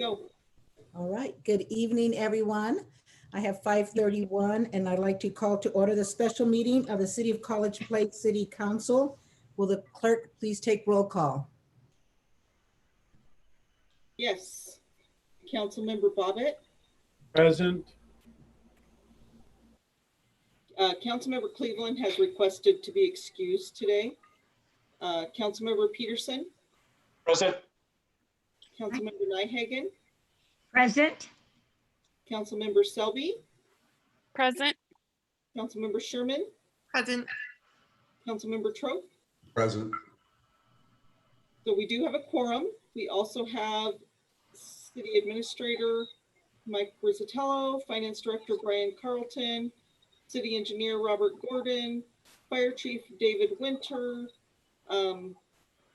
Go. All right, good evening, everyone. I have 5:31 and I'd like to call to order the special meeting of the City of College Place City Council. Will the clerk please take roll call? Yes. Councilmember Bobbitt. Present. Councilmember Cleveland has requested to be excused today. Councilmember Peterson. Present. Councilmember Nyhagen. Present. Councilmember Selby. Present. Councilmember Sherman. Present. Councilmember Trope. Present. So we do have a quorum. We also have City Administrator Mike Rizzatello, Finance Director Brian Carlton, City Engineer Robert Gordon, Fire Chief David Winter,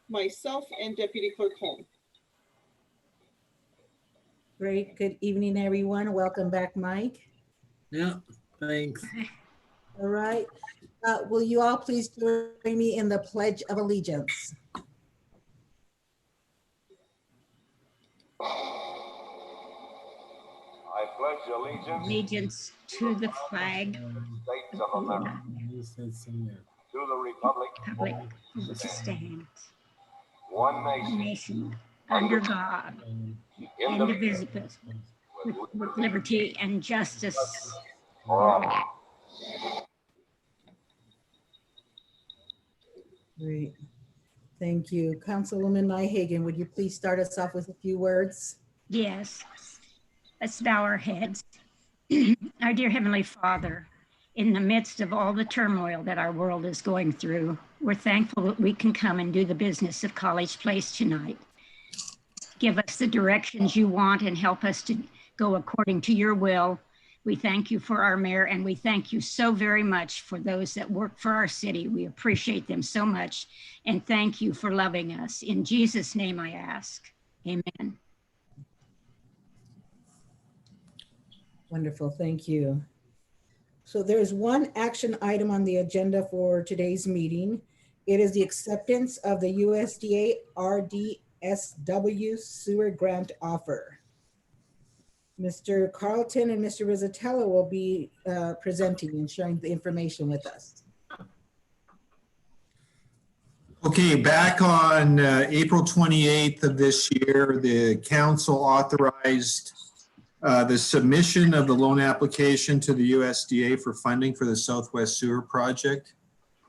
myself, and Deputy Clerk Holm. Great, good evening, everyone. Welcome back, Mike. Yeah, thanks. All right, will you all please join me in the Pledge of Allegiance? I pledge allegiance To the flag to the States of America, to the republic, for which it stands, one nation, nation, under God, indivisible, indivisible, with liberty and justice for all. Great, thank you. Councilwoman Nyhagen, would you please start us off with a few words? Yes. Let's bow our heads. Our dear Heavenly Father, in the midst of all the turmoil that our world is going through, we're thankful that we can come and do the business of College Place tonight. Give us the directions you want and help us to go according to your will. We thank you for our mayor, and we thank you so very much for those that work for our city. We appreciate them so much, and thank you for loving us. In Jesus' name I ask, amen. Wonderful, thank you. So there's one action item on the agenda for today's meeting. It is the acceptance of the USDA RDSW sewer grant offer. Mr. Carlton and Mr. Rizzatello will be presenting and sharing the information with us. Okay, back on April 28th of this year, the council authorized the submission of the loan application to the USDA for funding for the Southwest Sewer Project.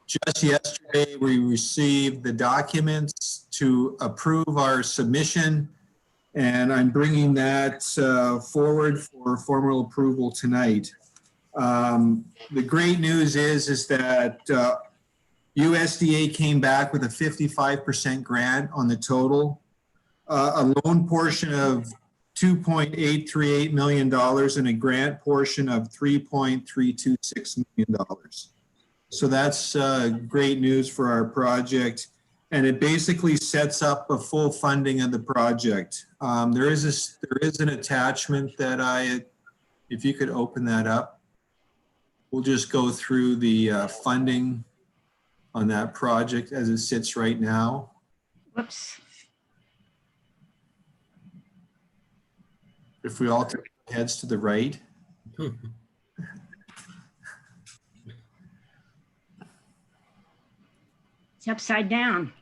Just yesterday, we received the documents to approve our submission, and I'm bringing that forward for formal approval tonight. The great news is that USDA came back with a 55% grant on the total, a loan portion of $2.838 million and a grant portion of $3.326 million. So that's great news for our project. And it basically sets up a full funding of the project. There is an attachment that if you could open that up, we'll just go through the funding on that project as it sits right now. Whoops. If we all turn our heads to the right. It's upside down.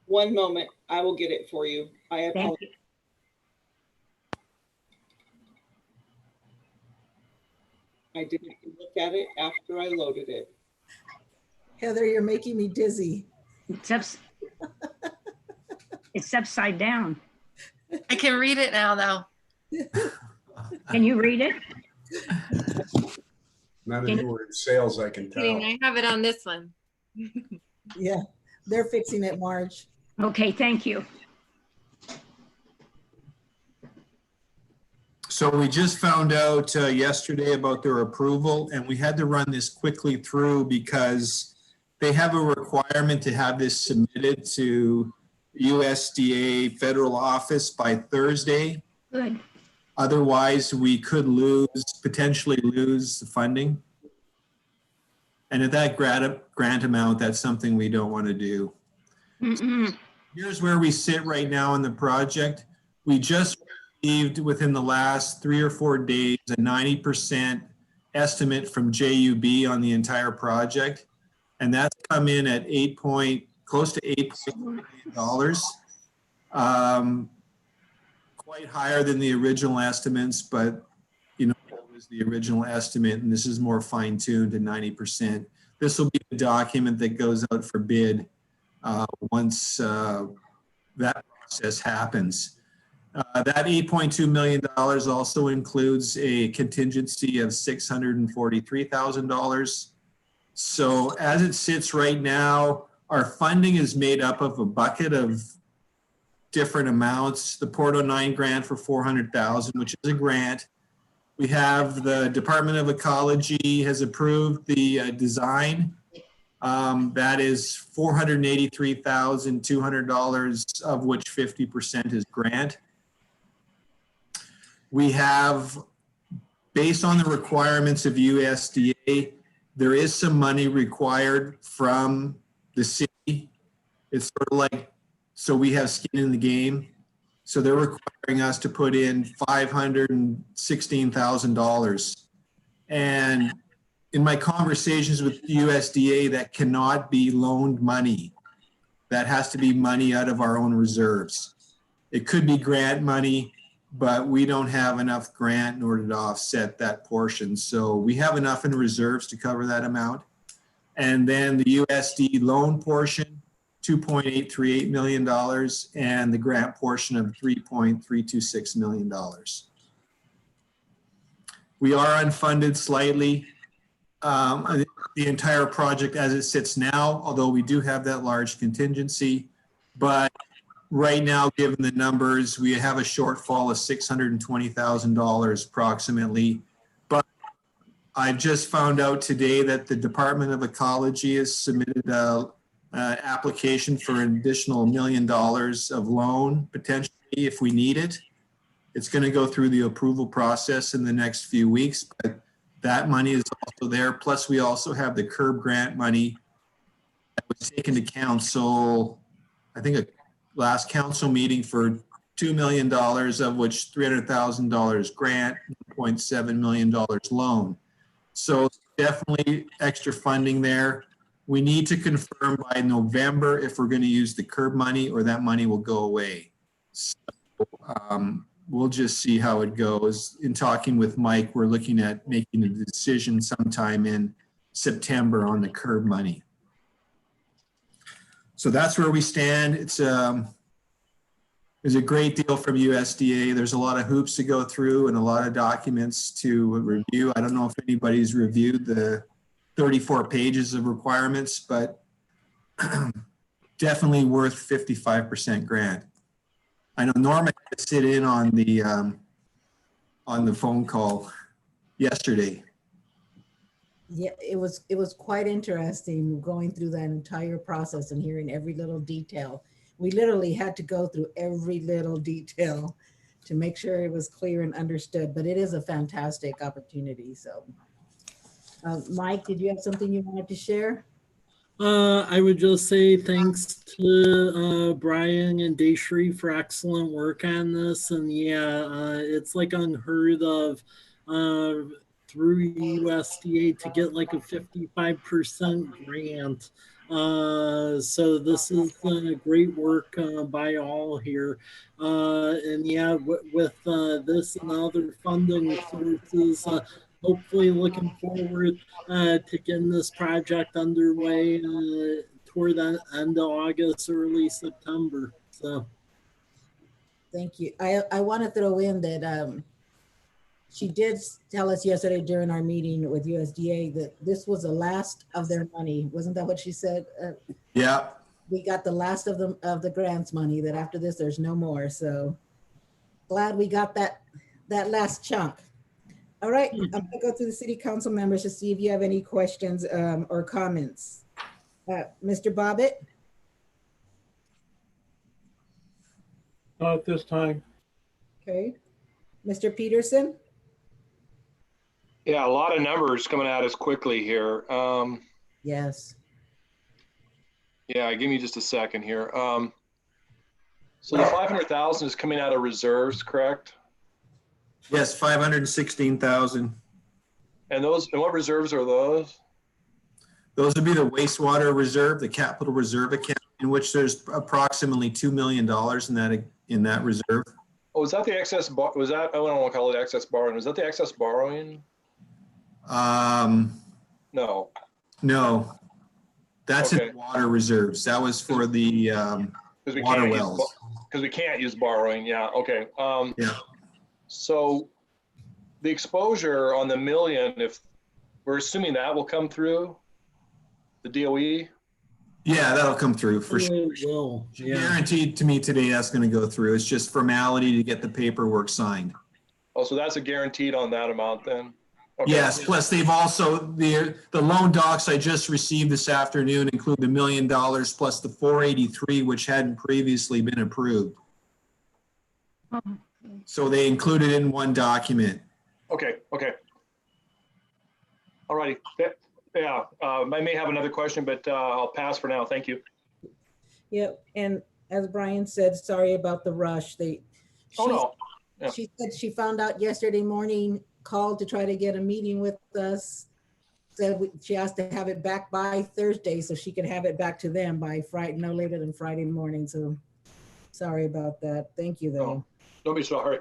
One moment, I will get it for you. I Thank apologize. you. I didn't look at it after I loaded it. Heather, you're making me dizzy. It's upside down. I can read it now, though. Can you read it? Not in your sales, I can tell. I have it on this one. Yeah, they're fixing it, Marge. Okay, thank you. So we just found out yesterday about their approval, and we had to run this quickly through because they have a requirement to have this submitted to USDA federal office by Thursday. Good. Otherwise, we could potentially lose the funding. And at that grant amount, that's something we don't want to do. here's where we sit right now in the project. We just received within the last 3 or 4 days a 90% estimate from JUB on the entire project, and that's come in at close to $8 million. Quite higher than the original estimates, but you know, it was the original estimate, and this is more fine-tuned to 90%. This will be the document that goes out for bid once that process happens. That $8.2 million also includes a contingency of $643,000. So as it sits right now, our funding is made up of a bucket of different amounts. The Port 09 grant for $400,000, which is a grant. We have the Department of Ecology has approved the design. That is $483,200, of which 50% is grant. We have, based on the requirements of USDA, there is some money required from the city. It's sort of like, so we have skin in the game. So they're requiring us to put in $516,000. And in my conversations with USDA, that cannot be loaned money. That has to be money out of our own reserves. It could be grant money, but we don't have enough grant in order to offset that portion. So we have enough in reserves to cover that amount. And then the USD loan portion, $2.838 million, and the grant portion of $3.326 million. We are unfunded slightly. The entire project as it sits now, although we do have that large contingency, but right now, given the numbers, we have a shortfall of $620,000 approximately. But I just found out today that the Department of Ecology has submitted an application for an additional $1 million of loan, potentially, if we need it. It's going to go through the approval process in the next few weeks, but that money is also there. Plus, we also have the CURB grant money that was taken to council, I think, last council meeting for $2 million, of which $300,000 grant, $1.7 million loan. So definitely extra funding there. We need to confirm by November if we're going to use the CURB money or that money will go away. So we'll just see how it goes. In talking with Mike, we're looking at making a decision sometime in September on the CURB money. So that's where we stand. It's a great deal from USDA. There's a lot of hoops to go through and a lot of documents to review. I don't know if anybody's reviewed the 34 pages of requirements, but definitely worth 55% grant. I know Norm had to sit in on the phone call yesterday. Yeah, it was quite interesting going through that entire process and hearing every little detail. We literally had to go through every little detail to make sure it was clear and understood, but it is a fantastic opportunity. So, Mike, did you have something you wanted to share? I would just say thanks to Brian and Dayshree for excellent work on this. And yeah, it's like unheard of through USDA to get like a 55% grant. So this is great work by all here. And yeah, with this and other funding sources, hopefully looking forward to getting this project underway toward the end of August, early September. So Thank you. I want to throw in that she did tell us yesterday during our meeting with USDA that this was the last of their money. Wasn't that what she said? Yeah. We got the last of the grants money, that after this, there's no more. So glad we got that last chunk. All right, I'm gonna go through the city council members to see if you have any questions or comments. Mr. Bobbitt? Not at this time. Okay. Mr. Peterson? Yeah, a lot of numbers coming at us quickly here. Yes. Yeah, give me just a second here. So the 500,000 is coming out of reserves, correct? Yes, 516,000. And what reserves are those? Those would be the wastewater reserve, the capital reserve account, in which there's approximately $2 million in that reserve. Oh, is that the excess, was that, I don't want to call it excess borrowing. Was that the excess borrowing? No. No, that's Okay. in water reserves. That was for the 'Cause we water can't use wells. Because we can't use borrowing, yeah, okay. Yeah. So the exposure on the million, if we're assuming that will come through the DOE? Yeah, that'll come through for sure. It will, yeah. Guaranteed to me today that's going to go through. It's just formality to get the paperwork signed. Oh, so that's a guaranteed on that amount then? Okay. Yes, plus they've also, the loan docs I just received this afternoon include the $1 million plus the 483, which hadn't previously been approved. Oh, So they included in one document. Okay. All righty. Yeah, I may have another question, but I'll pass for now. Thank you. Yep, and as Brian said, sorry about the rush. Oh, no. Yeah. She said she found out yesterday morning, called to try to get a meeting with us. Said she asked to have it back by Thursday so she could have it back to them by Friday, no later than Friday morning. So sorry about that. Thank you though. Don't be sorry.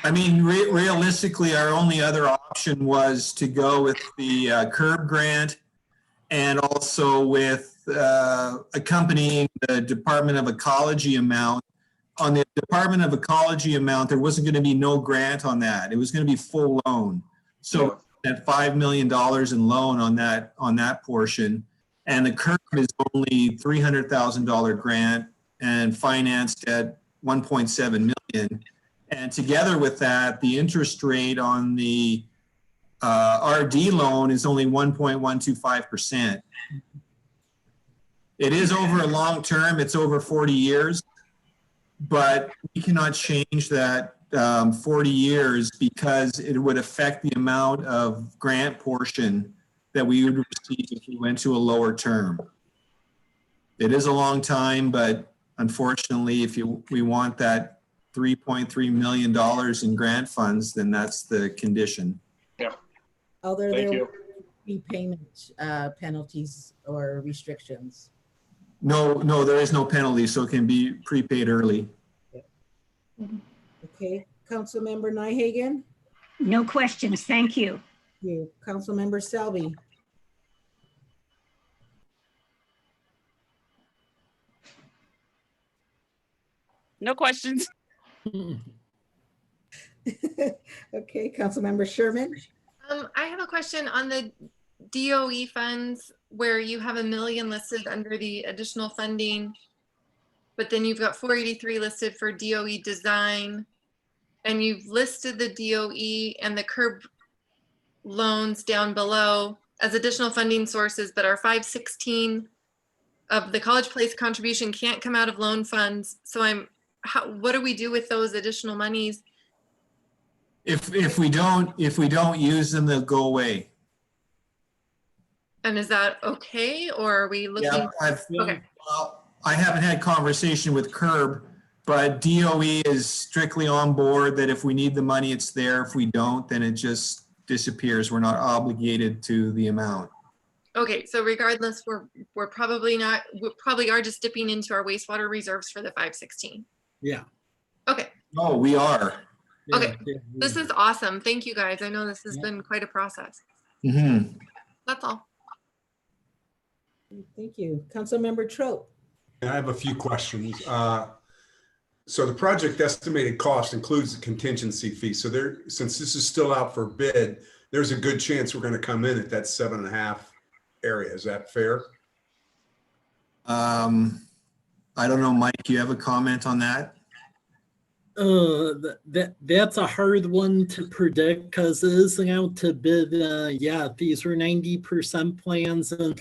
I mean, realistically, our only other option was to go with the CURB grant and also with accompanying the Department of Ecology amount. On the Department of Ecology amount, there wasn't going to be no grant on that. It was going to be full loan. So at $5 million in loan on that portion, and the CURB is only $300,000 grant and financed at 1.7 million. And together with that, the interest rate on the RD loan is only 1.125%. It is over a long term, it's over 40 years, but we cannot change that 40 years because it would affect the amount of grant portion that we would receive if we went to a lower term. It is a long time, but unfortunately, if we want that $3.3 million in grant funds, then that's the condition. Yeah. Although Thank there you. will be payment penalties or restrictions. No, there is no penalty, so it can be prepaid early. Okay, Councilmember Nyhagen, no questions. Thank you. you, Councilmember Selby, No questions. okay, Councilmember Sherman, I have a question on the DOE funds where you have $1 million listed under the additional funding, but then you've got 483 listed for DOE design, and you've listed the DOE and the CURB loans down below as additional funding sources, but our 516 of the College Place contribution can't come out of loan funds. So what do we do with those additional monies? If we don't use them, they'll go away. And is that okay, or are we looking? Yeah, Okay. well, I haven't had conversation with CURB, but DOE is strictly on board that if we need the money, it's there. If we don't, then it just disappears. We're not obligated to the amount. Okay, so regardless, we're probably not, we probably are just dipping into our wastewater reserves for the 516. Yeah. Okay, No, we are. okay. This is awesome. Thank you guys. I know this has been quite a process. Mhm. That's all. thank you. Councilmember Trope, I have a few questions. So the project estimated cost includes the contingency fee. So since this is still out for bid, there's a good chance we're going to come in at that 7.5 area. Is that fair? I don't know, Mike, you have a comment on that? That's a hard one to predict because it isn't out to bid yet. These are 90% plans, and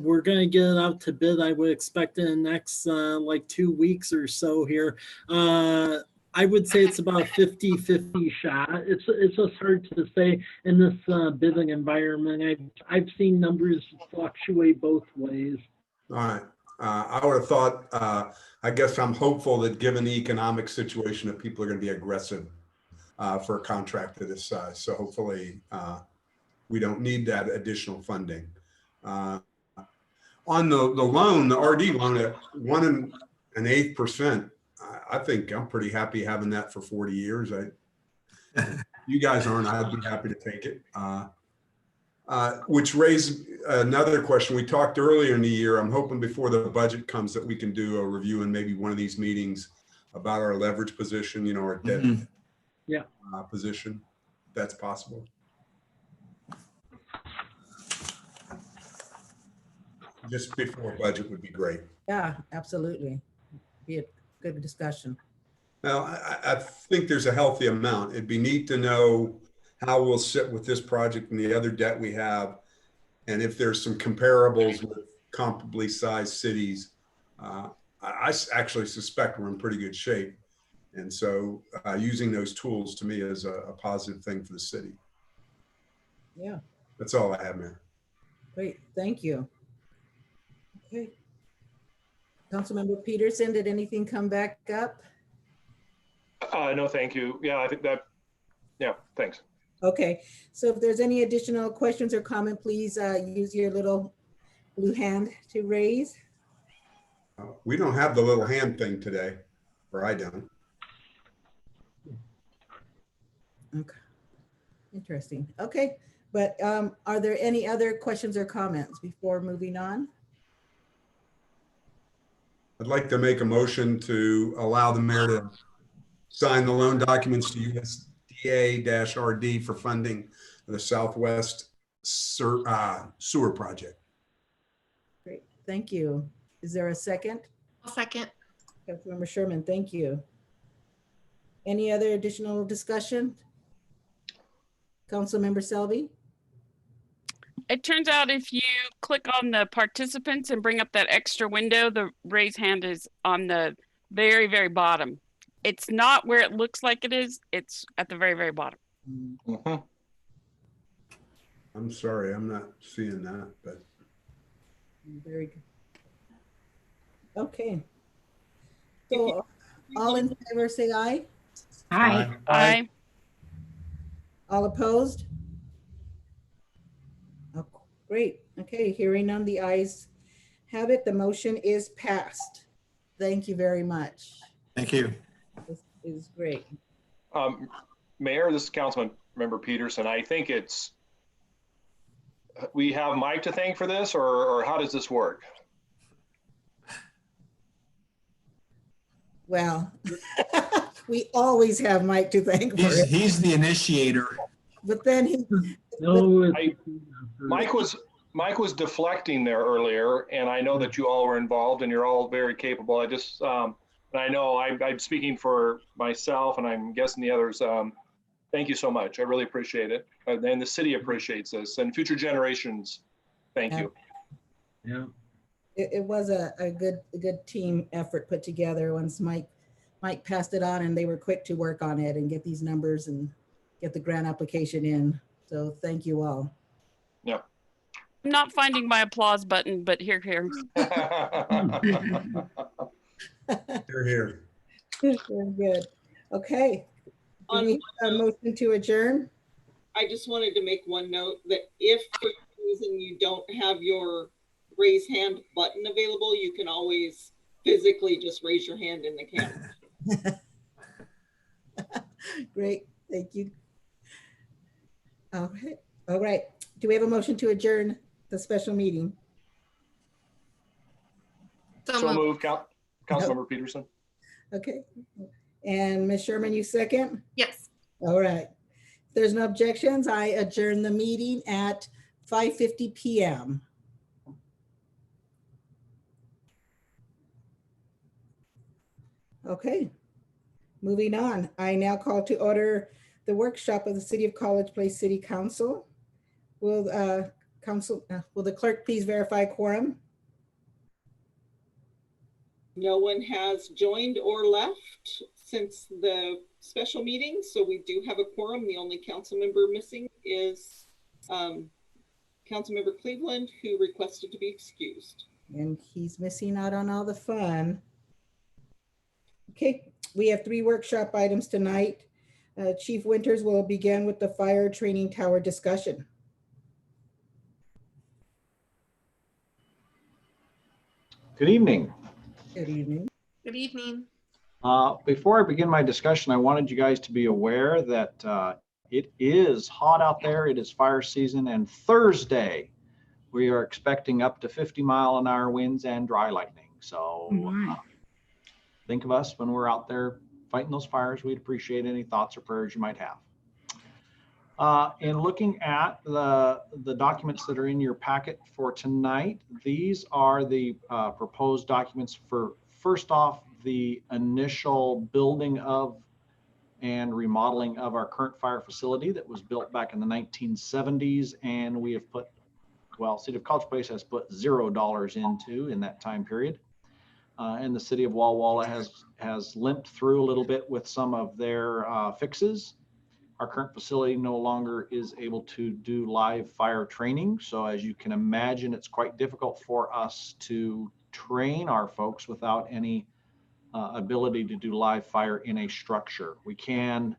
we're gonna get it out to bid. I would expect in the next like 2 weeks or so here. I would say it's about a 50-50 shot. It's just hard to say in this bidding environment. I've seen numbers fluctuate both ways. All right. I would have thought, I guess I'm hopeful that given the economic situation, that people are going to be aggressive for a contract of this size. So hopefully we don't need that additional funding. On the loan, the RD loan at 1.125%, I think I'm pretty happy having that for 40 years. You guys aren't, I'd be happy to take it. Which raised another question. We talked earlier in the year, I'm hoping before the budget comes that we can do a review in maybe one of these meetings about our leverage position, you know, our debt position. If that's possible. Just before budget would be great. Yeah, absolutely. Be a good discussion. Now, I think there's a healthy amount. It'd be neat to know how we'll sit with this project and the other debt we have. And if there's some comparables with comparably sized cities, I actually suspect we're in pretty good shape. And so using those tools to me is a positive thing for the city. Yeah. That's all I have, Mayor. Great, thank you. Okay. Councilmember Peterson, did anything come back up? No, thank you. Yeah, I think that, yeah, thanks. Okay, so if there's any additional questions or comment, please use your little blue hand to raise. We don't have the little hand thing today, or I don't. Okay, interesting. Okay, but are there any other questions or comments before moving on? I'd like to make a motion to allow the mayor to sign the loan documents to USDA-RD for funding the Southwest Sewer Project. Great, thank you. Is there a second? I'll second. Councilmember Sherman, thank you. Any other additional discussion? Councilmember Selby? It turns out if you click on the participants and bring up that extra window, the raise hand is on the very, very bottom. It's not where it looks like it is. It's at the very, very bottom. Mhm. I'm sorry, I'm not seeing that, but. Very good. Okay. So all in favor, say aye. Aye. Aye. All opposed? Oh, great. Okay, hearing none, the ayes have it. The motion is passed. Thank you very much. Thank you. This is great. Mayor, this is Councilman Member Peterson. I think it's, we have Mike to thank for this, or how does this work? Well, we always have Mike to thank for it, He's the initiator. but then he, No, Mike was deflecting there earlier, and I know that you all were involved and you're all very capable. I just, and I know I'm speaking for myself and I'm guessing the others. Thank you so much. I really appreciate it. And the city appreciates this, and future generations, thank you. yeah. it was a good team effort put together once Mike passed it on, and they were quick to work on it and get these numbers and get the grant application in. So thank you all. Yeah. I'm not finding my applause button, but here. You're here. Very good. Okay. Do we have a motion to adjourn? I just wanted to make one note that if for some reason you don't have your raise hand button available, you can always physically just raise your hand in the camera. Great, thank you. Okay, all right. Do we have a motion to adjourn the special meeting? So moved, Councilmember Peterson. Okay, and Ms. Sherman, you second? Yes. All right. If there's no objections, I adjourn the meeting at 5:50 p.m. Okay, moving on. I now call to order the workshop of the City of College Place City Council. Will the clerk please verify quorum? No one has joined or left since the special meeting, so we do have a quorum. The only council member missing is Councilmember Cleveland, who requested to be excused. And he's missing out on all the fun. Okay, we have 3 workshop items tonight. Chief Winters will begin with the fire training tower discussion. Good evening. Good evening. Good evening. Before I begin my discussion, I wanted you guys to be aware that it is hot out there. It is fire season, and Thursday we are expecting up to 50-mile-an-hour winds and dry lightning. So think of us when we're out there fighting those fires. We'd appreciate any thoughts or prayers you might have. In looking at the documents that are in your packet for tonight, these are the proposed documents for, first off, the initial building of and remodeling of our current fire facility that was built back in the 1970s. And we have put, well, City of College Place has put $0 into in that time period. And the City of Walla Walla has limped through a little bit with some of their fixes. Our current facility no longer is able to do live fire training. So as you can imagine, it's quite difficult for us to train our folks without any ability to do live fire in a structure. We can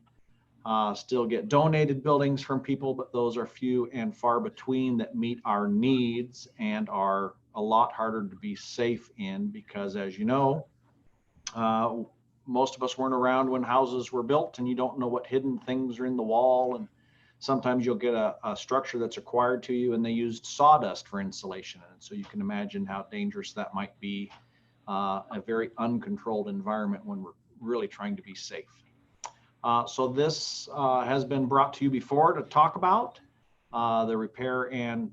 still get donated buildings from people, but those are few and far between that meet our needs and are a lot harder to be safe in because, as you know, most of us weren't around when houses were built, and you don't know what hidden things are in the wall. And sometimes you'll get a structure that's acquired to you and they used sawdust for insulation. And so you can imagine how dangerous that might be. A very uncontrolled environment when we're really trying to be safe. So this has been brought to you before to talk about the repair and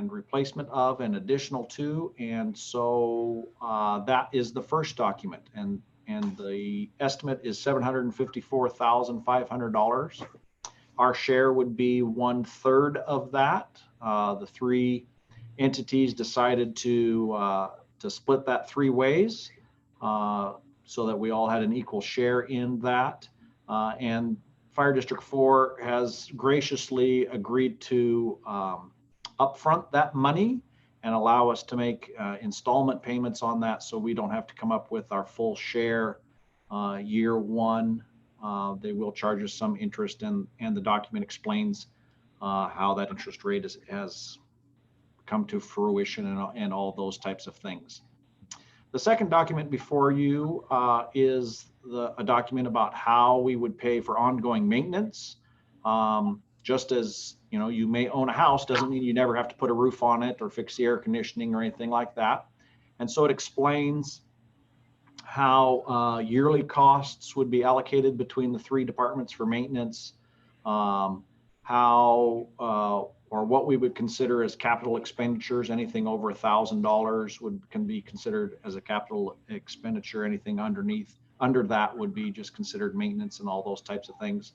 replacement of and additional to. And so that is the first document. And the estimate is $754,500. Our share would be 1/3 of that. The 3 entities decided to split that 3 ways so that we all had an equal share in that. And Fire District 4 has graciously agreed to upfront that money and allow us to make installment payments on that so we don't have to come up with our full share year 1. They will charge us some interest, and the document explains how that interest rate has come to fruition and all those types of things. The second document before you is a document about how we would pay for ongoing maintenance. Just as you may own a house doesn't mean you never have to put a roof on it or fix the air conditioning or anything like that. And so it explains how yearly costs would be allocated between the 3 departments for maintenance, how or what we would consider as capital expenditures. Anything over $1,000 can be considered as a capital expenditure. Anything under that would be just considered maintenance and all those types of things.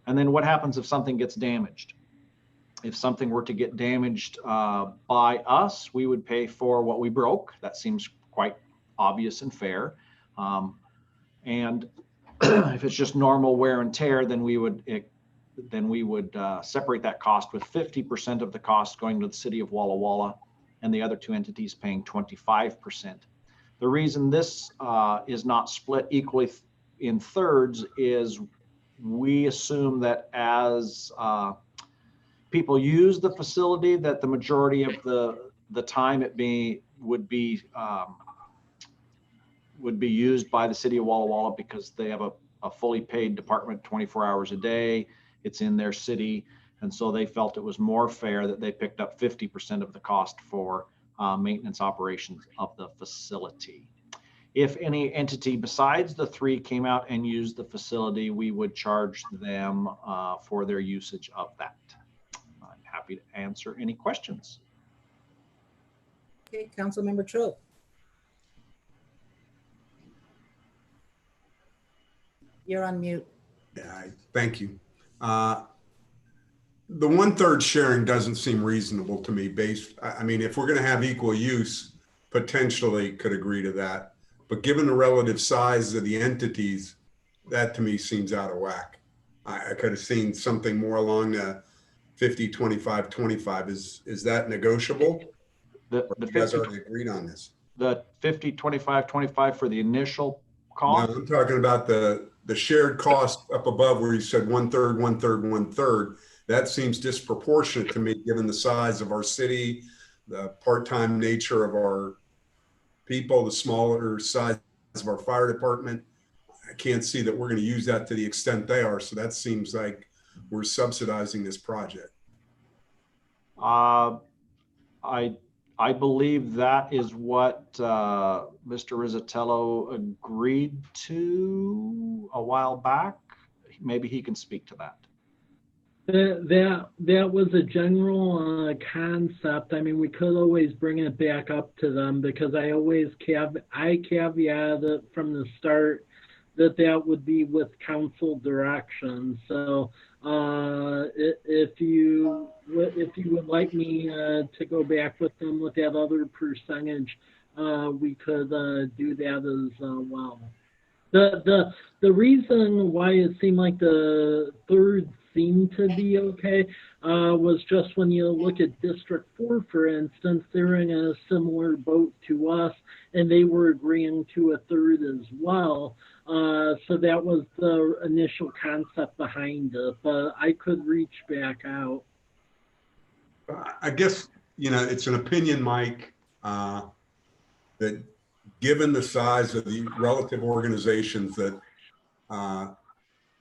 And then what happens if something gets damaged? If something were to get damaged by us, we would pay for what we broke. That seems quite obvious and fair. And if it's just normal wear and tear, then we would separate that cost with 50% of the cost going to the City of Walla Walla and the other 2 entities paying 25%. The reason this is not split equally in thirds is we assume that as people use the facility, that the majority of the time would be used by the City of Walla Walla because they have a fully paid department 24 hours a day. It's in their city. And so they felt it was more fair that they picked up 50% of the cost for maintenance operations of the facility. If any entity besides the 3 came out and used the facility, we would charge them for their usage of that. I'm happy to answer any questions. Okay, Councilmember Trope. You're on mute. Yeah, thank you. The 1/3 sharing doesn't seem reasonable to me I mean, if we're going to have equal use, potentially could agree to that. But given the relative size of the entities, that to me seems out of whack. I could have seen something more along the 50, 25, 25. Is that negotiable? The you guys already agreed on this? the 50, 25, 25 for the initial No, cost? I'm talking about the shared cost up above where you said 1/3, 1/3, 1/3. That seems disproportionate to me, given the size of our city, the part-time nature of our people, the smaller size of our fire department. I can't see that we're going to use that to the extent they are. So that seems like we're subsidizing this project. I believe that is what Mr. Rizzatello agreed to a while back. Maybe he can speak to that. That was a general concept. I mean, we could always bring it back up to them because I always caveated it from the start that would be with council direction. So if you would like me to go back with them with that other percentage, we could do that as well. The reason why it seemed like the third seemed to be okay was just when you look at District 4, for instance, they're in a similar boat to us, and they were agreeing to a third as well. So that was the initial concept behind it, but I could reach back out. I guess, it's an opinion, Mike, that given the size of the relative organizations that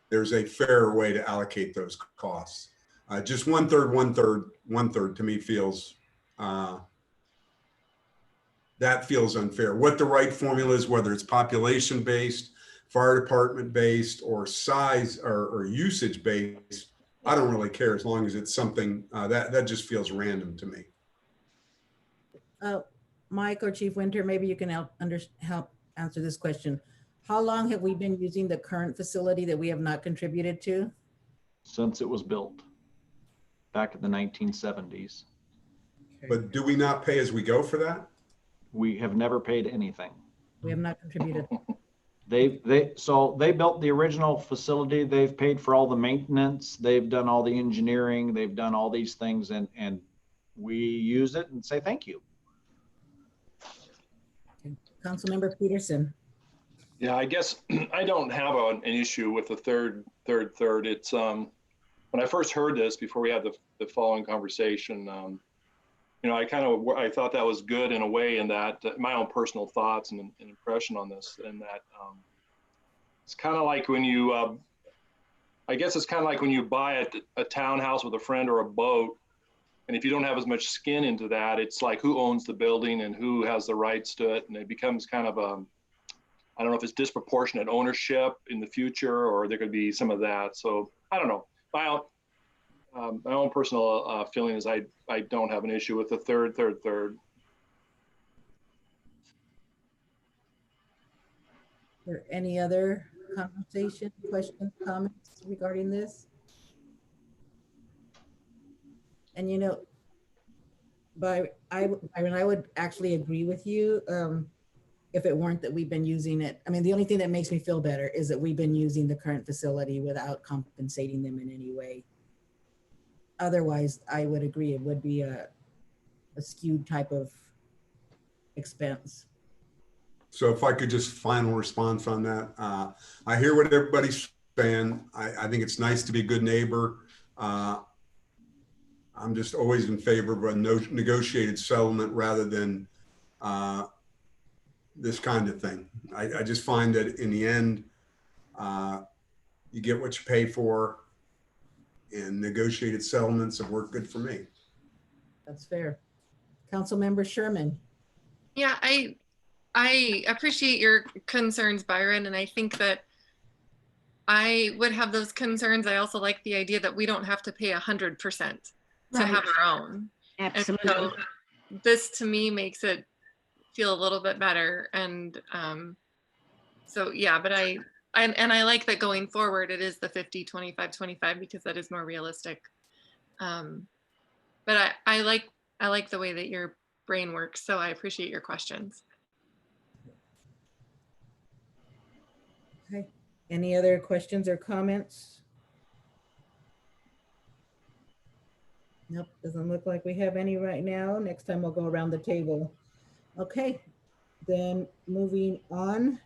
there's a fair way to allocate those costs. Just 1/3, 1/3, 1/3 to me feels, that feels unfair. What the right formula is, whether it's population based, fire department based, or size or usage based, I don't really care as long as it's something that just feels random to me. Mike or Chief Winter, maybe you can help answer this question. How long have we been using the current facility that we have not contributed to? Since it was built back in the 1970s. But do we not pay as we go for that? We have never paid anything. We have not contributed. So they built the original facility. They've paid for all the maintenance. They've done all the engineering. They've done all these things, and we use it and say thank you. Councilmember Peterson. Yeah, I guess I don't have an issue with the third. It's when I first heard this before we had the following conversation, I thought that was good in a way, in that my own personal thoughts and impression on this, and that it's kind of like when you, I guess it's kind of like when you buy a townhouse with a friend or a boat, and if you don't have as much skin into that, it's like who owns the building and who has the rights to it, and it becomes kind of I don't know if it's disproportionate ownership in the future, or there could be some of that. So I don't know. My own personal feeling is I don't have an issue with the third. Are there any other conversation, questions, comments regarding this? And I would actually agree with you. If it weren't that we've been using it. I mean, the only thing that makes me feel better is that we've been using the current facility without compensating them in any way. Otherwise, I would agree it would be a skewed type of expense. So if I could just final response on that. I hear what everybody's saying. I think it's nice to be a good neighbor. I'm just always in favor of a negotiated settlement rather than this kind of thing. I just find that in the end, you get what you pay for, and negotiated settlements have worked good for me. That's fair. Councilmember Sherman. Yeah, I appreciate your concerns, Byron, and I think that I would have those concerns. I also like the idea that we don't have to pay 100% to have our own. Absolutely. And so this to me makes it feel a little bit better. And so, yeah, but I like that going forward, it is the 50, 25, 25, because that is more realistic. But I like the way that your brain works. So I appreciate your questions. Okay. Any other questions or comments? Nope, doesn't look like we have any right now. Next time we'll go around the table. Okay, then moving on.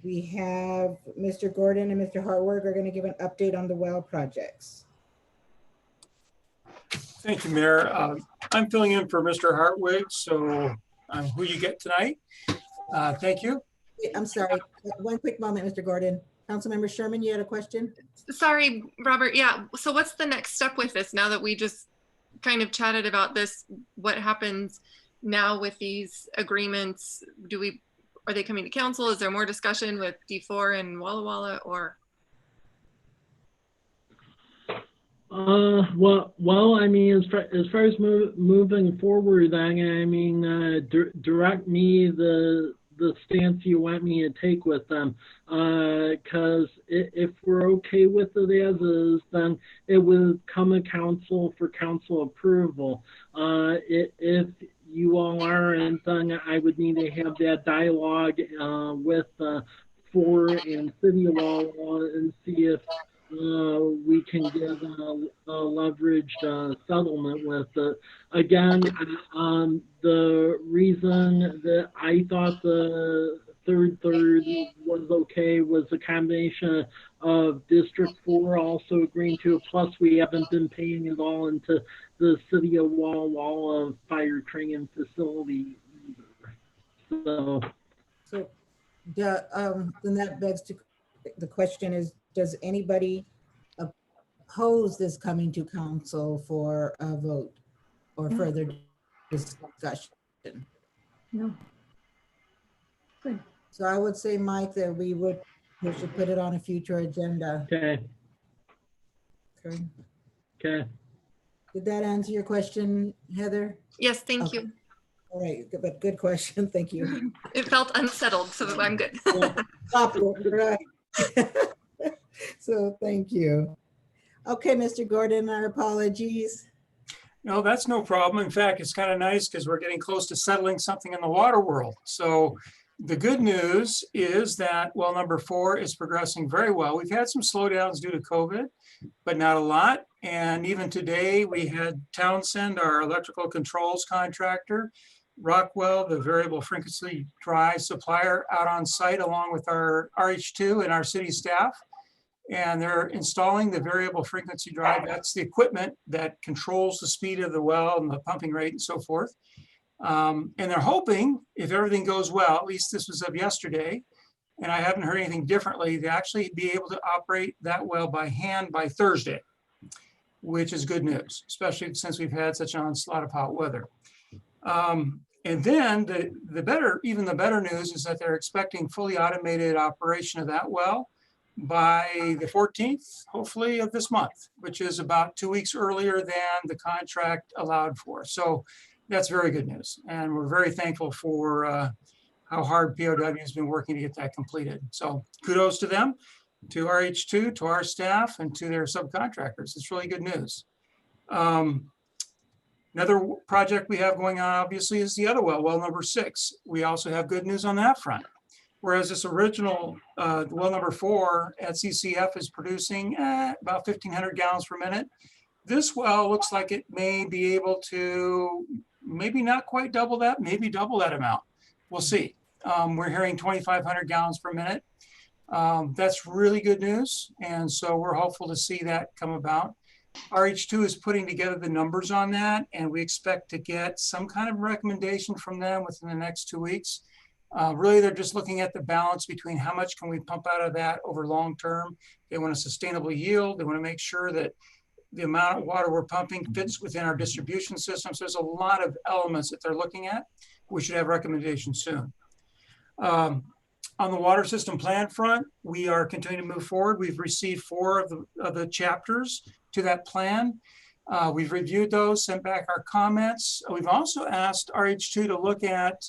We have Mr. Gordon and Mr. Hartwig are going to give an update on the well projects. Thank you, Mayor. I'm filling in for Mr. Hartwig, so I'm who you get tonight. Thank you. I'm sorry, one quick moment, Mr. Gordon. Councilmember Sherman, you had a question? Sorry, Robert. Yeah. So what's the next step with this now that we just kind of chatted about this? What happens now with these agreements? Are they coming to council? Is there more discussion with D4 and Walla Walla or? Well, I mean, as far as moving forward, I mean, direct me the stance you want me to take with them, because if we're okay with it as is, then it will come to council for council approval. If you all aren't, then I would need to have that dialogue with FOR and City of Walla Walla and see if we can get a leveraged settlement with it. Again, the reason that I thought the third was okay was a combination of District 4 also agreeing to it, plus we haven't been paying it all into the City of Walla Walla fire training facility either. So then that begs to the question is, does anybody oppose this coming to council for a vote or further discussion? No. Good. So I would say, Mike, that we should put it on a future agenda. Okay. Okay. Okay. Did that answer your question, Heather? Yes, thank Okay. you. All right, but good question. Thank you. It felt unsettled, so I'm good. Right. So thank you. Okay, Mr. Gordon, our apologies. No, that's no problem. In fact, it's kind of nice because we're getting close to settling something in the water world. So the good news is that well number 4 is progressing very well. We've had some slowdowns due to COVID, but not a lot. And even today we had Townsend, our electrical controls contractor, Rockwell, the variable frequency drive supplier, out on site along with our RH2 and our city staff. And they're installing the variable frequency drive. That's the equipment that controls the speed of the well and the pumping rate and so forth. And they're hoping, if everything goes well, at least this was of yesterday, and I haven't heard anything differently, to actually be able to operate that well by hand by Thursday, which is good news, especially since we've had such an onslaught of hot weather. And then even the better news is that they're expecting fully automated operation of that well by the 14th, hopefully, of this month, which is about 2 weeks earlier than the contract allowed for. So that's very good news. And we're very thankful for how hard POW has been working to get that completed. So kudos to them, to RH2, to our staff, and to their subcontractors. It's really good news. Another project we have going on, obviously, is the other well number 6. We also have good news on that front. Whereas this original well number 4 at CCF is producing about 1,500 gallons per minute. This well looks like it may be able to maybe not quite double that, maybe double that amount. We'll see. We're hearing 2,500 gallons per minute. That's really good news. And so we're hopeful to see that come about. RH2 is putting together the numbers on that, and we expect to get some kind of recommendation from them within the next 2 weeks. Really, they're just looking at the balance between how much can we pump out of that over long term. They want a sustainable yield. They want to make sure that the amount of water we're pumping fits within our distribution system. So there's a lot of elements that they're looking at. We should have recommendations soon. On the water system plan front, we are continuing to move forward. We've received 4 of the chapters to that plan. We've reviewed those, sent back our comments. We've also asked RH2 to look at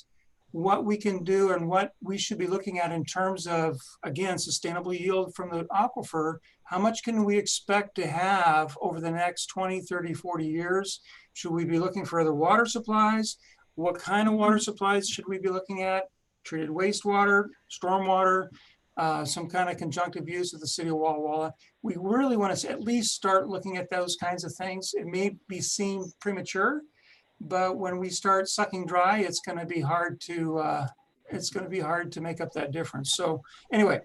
what we can do and what we should be looking at in terms of, again, sustainable yield from the aquifer. How much can we expect to have over the next 20, 30, 40 years? Should we be looking for other water supplies? What kind of water supplies should we be looking at? Treated wastewater, stormwater, some kind of conjunctive use of the city of Walla Walla. We really want to at least start looking at those kinds of things. It may be seem premature, but when we start sucking dry, it's going to be hard to make up that difference. So anyway,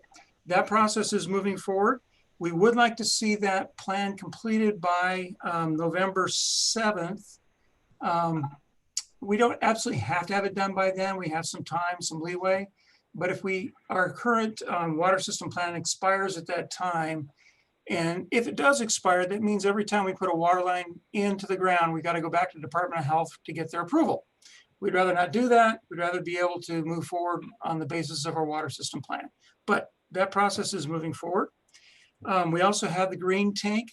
that process is moving forward. We would like to see that plan completed by November 7th. We don't absolutely have to have it done by then. We have some time, some leeway. But if our current water system plan expires at that time, and if it does expire, that means every time we put a water line into the ground, we got to go back to the Department of Health to get their approval. We'd rather not do that. We'd rather be able to move forward on the basis of our water system plan. But that process is moving forward. We also have the green tank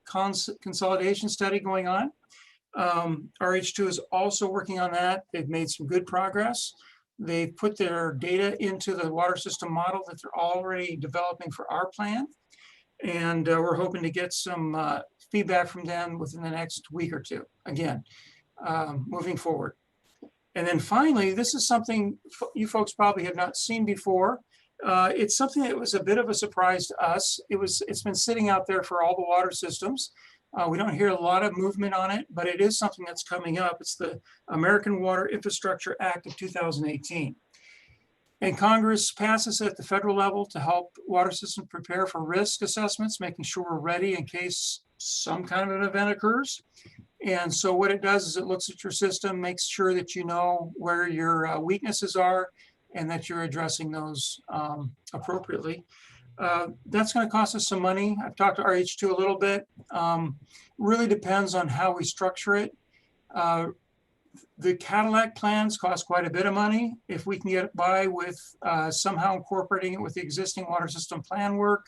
consolidation study going on. RH2 is also working on that. They've made some good progress. They've put their data into the water system model that they're already developing for our plan. And we're hoping to get some feedback from them within the next week or two. Again, moving forward. And then finally, this is something you folks probably have not seen before. It's something that was a bit of a surprise to us. It's been sitting out there for all the water systems. We don't hear a lot of movement on it, but it is something that's coming up. It's the American Water Infrastructure Act of 2018. And Congress passes at the federal level to help water systems prepare for risk assessments, making sure we're ready in case some kind of an event occurs. And so what it does is it looks at your system, makes sure that you know where your weaknesses are and that you're addressing those appropriately. That's going to cost us some money. I've talked to RH2 a little bit. Really depends on how we structure it. The Cadillac plans cost quite a bit of money. If we can get by with somehow incorporating it with the existing water system plan work,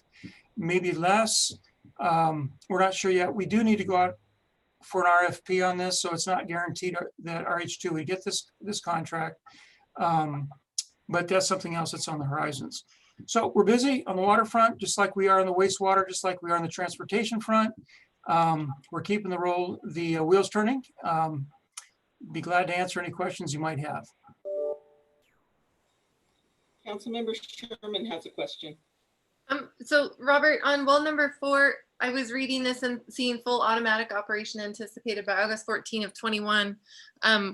maybe less. We're not sure yet. We do need to go out for an RFP on this, so it's not guaranteed that RH2 would get this contract. But that's something else that's on the horizons. So we're busy on the waterfront, just like we are on the wastewater, just like we are on the transportation front. We're keeping the wheels turning. Be glad to answer any questions you might have. Councilmember Sherman has a question. So Robert, on well number 4, I was reading this and seeing full automatic operation anticipated by August 14 of 21,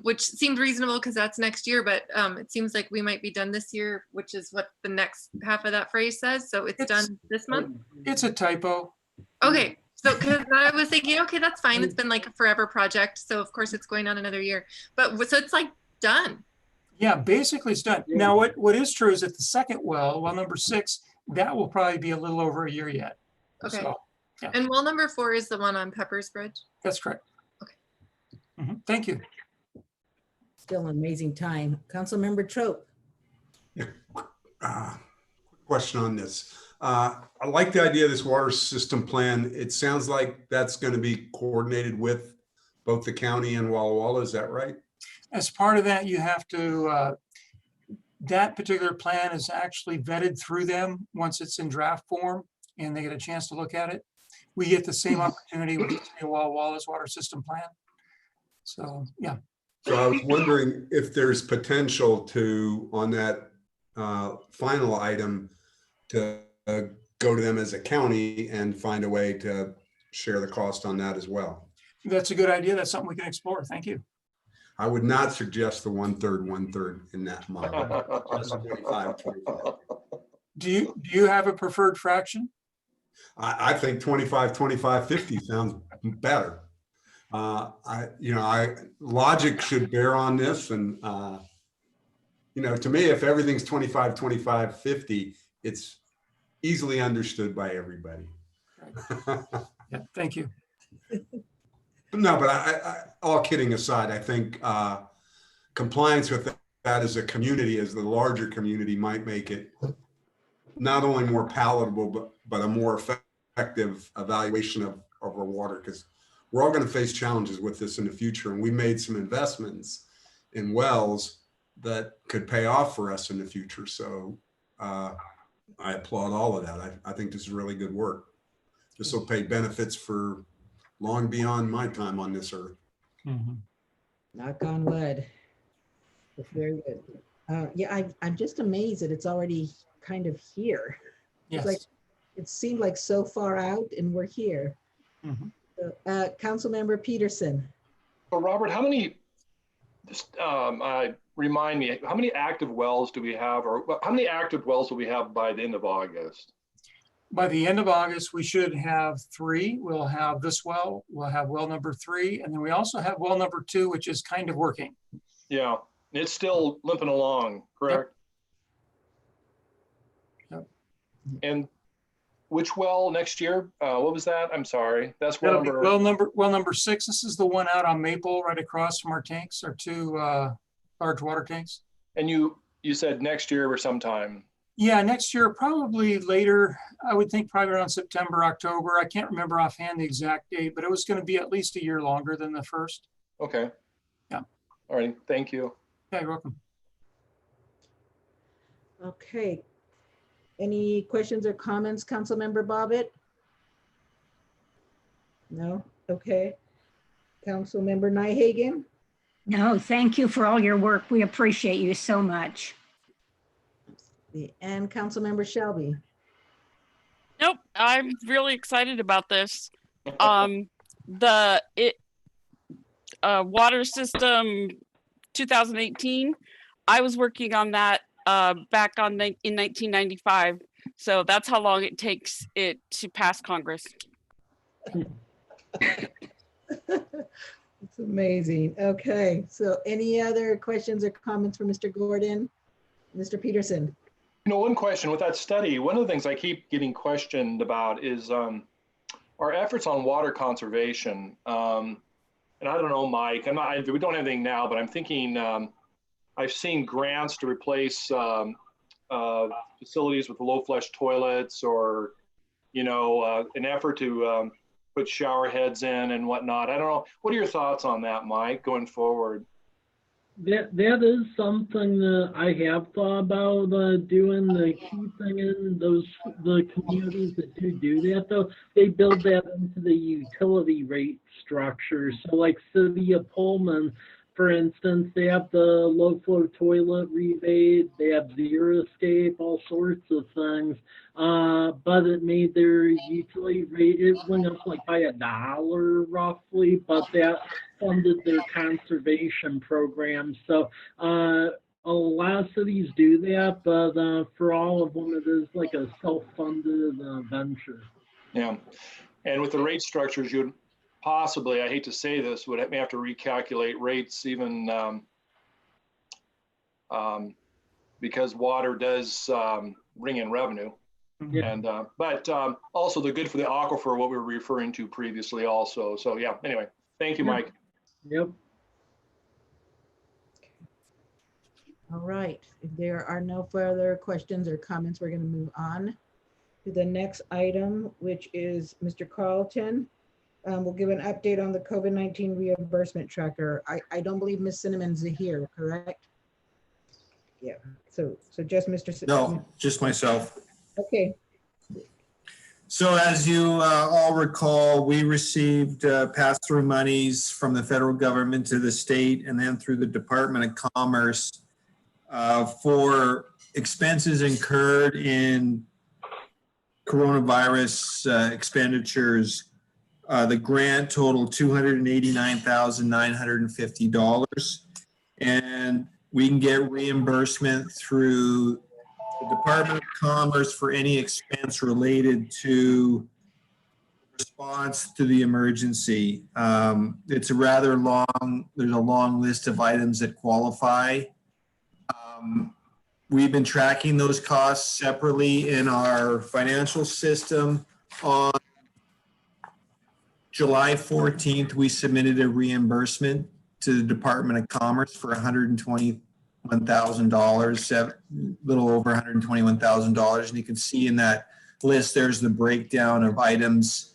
which seemed reasonable because that's next year, but it seems like we might be done this year, which is what the next half of that phrase says. So it's done this month? It's a typo. Okay. So because I was thinking, okay, that's fine. It's been like a forever project. So of course it's going on another year, but so it's like done. Yeah, basically it's done. Now, what is true is that the second well number 6, that will probably be a little over a year yet. Okay. So, yeah. And well number 4 is the one on Pepper's Bridge? That's correct. Okay. Thank you. Still an amazing time. Councilmember Trope. Yeah. Question on this. I like the idea of this water system plan. It sounds like that's going to be coordinated with both the county and Walla Walla. Is that right? As part of that, you have to, that particular plan is actually vetted through them once it's in draft form and they get a chance to look at it. We get the same opportunity with Walla Walla's water system plan. So, yeah. So I was wondering if there's potential to, on that final item, to go to them as a county and find a way to share the cost on that as well. That's a good idea. That's something we can explore. Thank you. I would not suggest the 1/3 in that model. Just 25/25. Do you have a preferred fraction? I think 25/25/50 sounds better. Logic should bear on this, and to me, if everything's 25/25/50, it's easily understood by everybody. Yeah, thank you. No, but I all kidding aside, I think compliance with that as a community, as the larger community, might make it not only more palatable, but a more effective evaluation of our water, because we're all going to face challenges with this in the future. And we made some investments in wells that could pay off for us in the future. So I applaud all of that. I think this is really good work. This will pay benefits for long beyond my time on this earth. Knock on wood. That's very good. Yeah, I'm just amazed that it's already kind of here. Yes. It's like, it seemed like so far out and we're here. Councilmember Peterson. So Robert, how many Just remind me, how many active wells do we have, or how many active wells will we have by the end of August? By the end of August, we should have 3. We'll have this well, we'll have well number 3, and then we also have well number 2, which is kind of working. Yeah, it's still limping along, correct? Yep. And which well next year? What was that? I'm sorry. That's well That'll be number. well number 6. This is the one out on Maple, right across from our tanks, our 2 large water tanks. And you said next year or sometime. Yeah, next year, probably later. I would think probably around September, October. I can't remember offhand the exact date, but it was going to be at least a year longer than the first. Okay. Yeah. All right. Thank you. Yeah, you're welcome. Okay. Any questions or comments, Councilmember Bobbitt? No? Okay. Councilmember Nyhagen? No, thank you for all your work. We appreciate you so much. And Councilmember Shelby? Nope, I'm really excited about this. Water system 2018, I was working on that back in 1995. So that's how long it takes it to pass Congress. It's amazing. Okay, so any other questions or comments for Mr. Gordon? Mr. Peterson? One question with that study, one of the things I keep getting questioned about is our efforts on water conservation. And I don't know, Mike, we don't have anything now, but I'm thinking I've seen grants to replace facilities with low flush toilets, or, an effort to put shower heads in and whatnot. I don't know. What are your thoughts on that, Mike, going forward? That is something that I have thought about doing. The key thing in the communities that do that, though, they build that into the utility rate structure. So like City of Pullman, for instance, they have the low flow toilet rebate, they have zero escape, all sorts of things. But it made their utility rate, it went up like by $1 roughly, but that funded their conservation program. So a lot of cities do that, but for all of them, it is like a self-funded venture. Yeah, and with the rate structures, you'd possibly, I hate to say this, would have to recalculate rates even because water does bring in revenue. Yeah. And but also they're good for the aquifer, what we were referring to previously also. So yeah, anyway, thank you, Mike. Yep. All right, if there are no further questions or comments, we're going to move on to the next item, which is Mr. Carlton. We'll give an update on the COVID-19 reimbursement tracker. I don't believe Ms. Cinnamon's here, correct? Yeah, so just Mr. Cinnamon. No, just myself. Okay. So as you all recall, we received pass-through monies from the federal government to the state and then through the Department of Commerce for expenses incurred in coronavirus expenditures. The grant totaled $289,950, and we can get reimbursement through the Department of Commerce for any expense related to response to the emergency. It's a rather long, there's a long list of items that qualify. We've been tracking those costs separately in our financial system. On July 14th, we submitted a reimbursement to the Department of Commerce for $121,000, a little over $121,000. And you can see in that list, there's the breakdown of items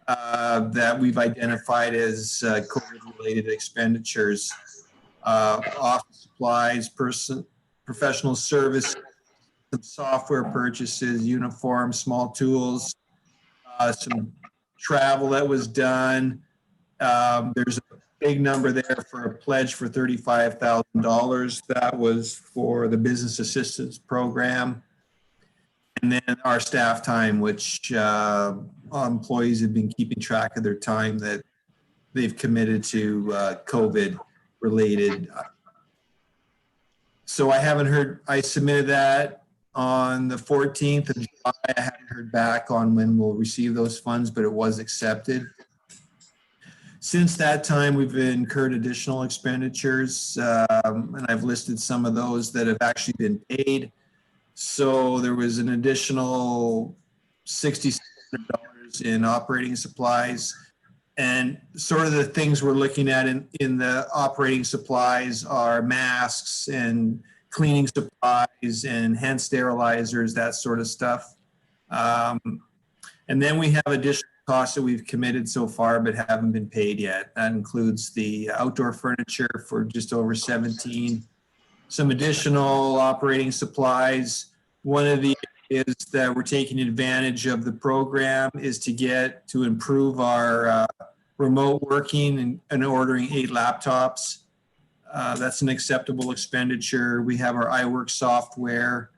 that we've identified as COVID-related expenditures. Office supplies, professional service, some software purchases, uniforms, small tools, some travel that was done. There's a big number there for a pledge for $35,000. That was for the business assistance program. And then our staff time, which employees have been keeping track of their time that they've committed to COVID related So I haven't heard, I submitted that on the 14th of July. I haven't heard back on when we'll receive those funds, but it was accepted. Since that time, we've incurred additional expenditures, and I've listed some of those that have actually been paid. So there was an additional $6,600 in operating supplies. And sort of the things we're looking at in the operating supplies are masks and cleaning supplies and hand sterilizers, that sort of stuff. And then we have additional costs that we've committed so far but haven't been paid yet. That includes the outdoor furniture for just over 17, some additional operating supplies. One of the areas that we're taking advantage of the program is to improve our remote working and ordering 8 laptops. That's an acceptable expenditure. We have our iWork software.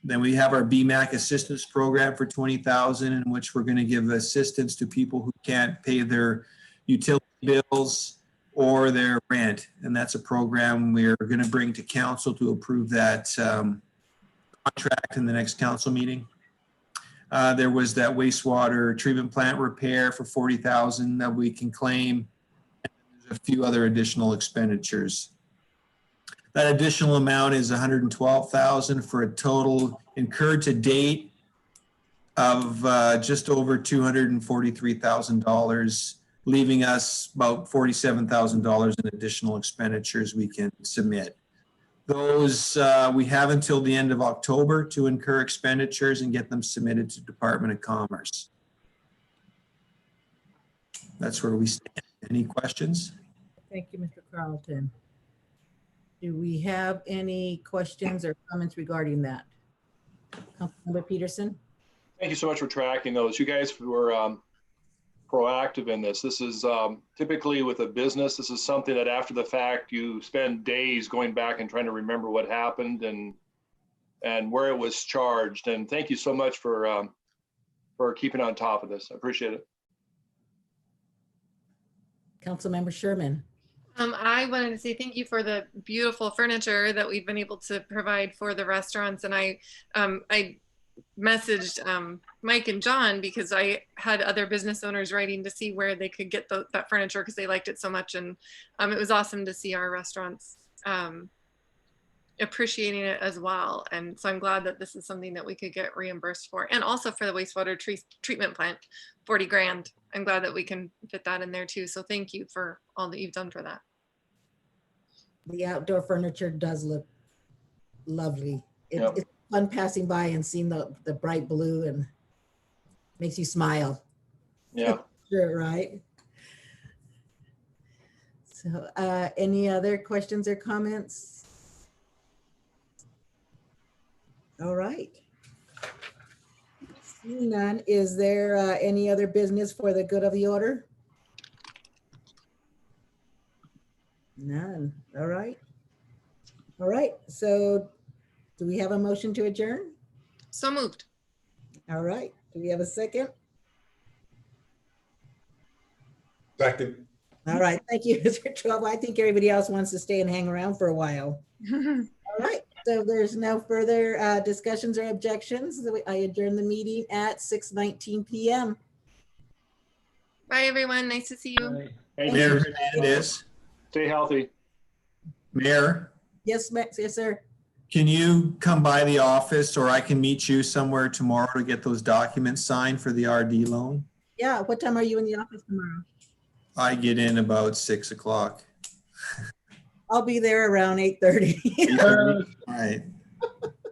Then we have our BMAC assistance program for $20,000, in which we're going to give assistance to people who can't pay their utility bills or their rent. And that's a program we're going to bring to council to approve that contract in the next council meeting. There was that wastewater treatment plant repair for $40,000 that we can claim. And there's a few other additional expenditures. That additional amount is $112,000 for a total incurred to date of just over $243,000, leaving us about $47,000 in additional expenditures we can submit. Those we have until the end of October to incur expenditures and get them submitted to Department of Commerce. That's where we stand. Any questions? Thank you, Mr. Carlton. Do we have any questions or comments regarding that? Councilmember Peterson? Thank you so much for tracking those. You guys were proactive in this. This is typically with a business, this is something that after the fact, you spend days going back and trying to remember what happened and where it was charged. And thank you so much for keeping on top of this. I appreciate it. Councilmember Sherman? I wanted to say thank you for the beautiful furniture that we've been able to provide for the restaurants. And I messaged Mike and John because I had other business owners writing to see where they could get that furniture because they liked it so much. And it was awesome to see our restaurants appreciating it as well. And so I'm glad that this is something that we could get reimbursed for. And also for the wastewater treatment plant, 40 grand. I'm glad that we can fit that in there too. So thank you for all that you've done for that. The outdoor furniture does look lovely. Yep. It's fun passing by and seeing the bright blue and makes you smile. Yeah. Sure, right? So any other questions or comments? All right. Seeing none, is there any other business for the good of the order? None. All right. All right. So do we have a motion to adjourn? So moved. All right. Do we have a second? Second. All right. Thank you, Mr. Trouble. I think everybody else wants to stay and hang around for a while. All right. So there's no further discussions or objections. I adjourn the meeting at 6:19 p.m. Bye, everyone. Nice to see you. Thank Mayor you. Hernandez, Stay healthy. Mayor, Yes, Max. Yes, sir. can you come by the office or I can meet you somewhere tomorrow to get those documents signed for the RD loan? Yeah. What time are you in the office tomorrow? I get in about 6 o'clock. I'll be there around 8:30. 8:30? All right.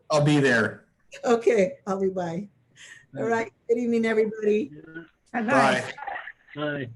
I'll be there. Okay. I'll be by. All right. Good evening, everybody. Bye-bye. Bye. Bye.